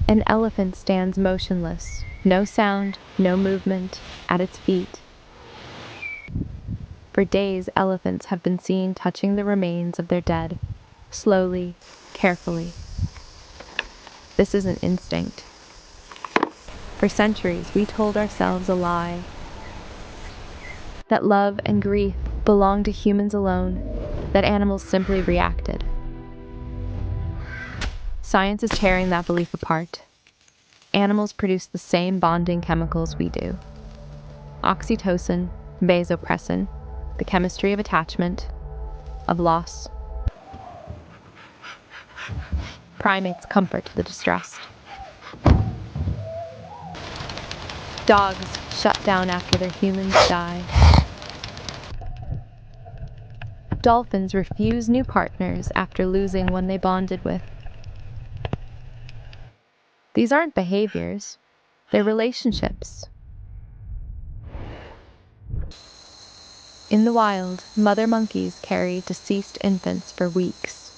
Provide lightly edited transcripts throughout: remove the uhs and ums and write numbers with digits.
An elephant stands motionless, no sound, no movement, at its feet. For days, elephants have been seen touching the remains of their dead, slowly, carefully. This isn't instinct. For centuries, we told ourselves a lie. That love and grief belong to humans alone, that animals simply reacted. Science is tearing that belief apart. Animals produce the same bonding chemicals we do. Oxytocin, vasopressin, the chemistry of attachment, of loss. Primates comfort the distressed. Dogs shut down after their humans die. Dolphins refuse new partners after losing one they bonded with. These aren't behaviors, they're relationships. In the wild, mother monkeys carry deceased infants for weeks.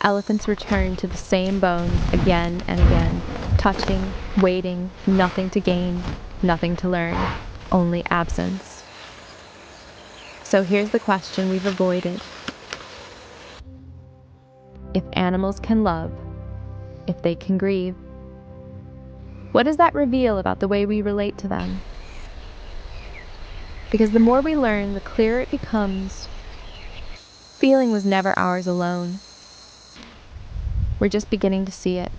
Elephants return to the same bones again and again, touching, waiting, nothing to gain, nothing to learn, only absence. So here's the question we've avoided. If animals can love, if they can grieve, what does that reveal about the way we relate to them? Because the more we learn, the clearer it becomes. Feeling was never ours alone. We're just beginning to see it.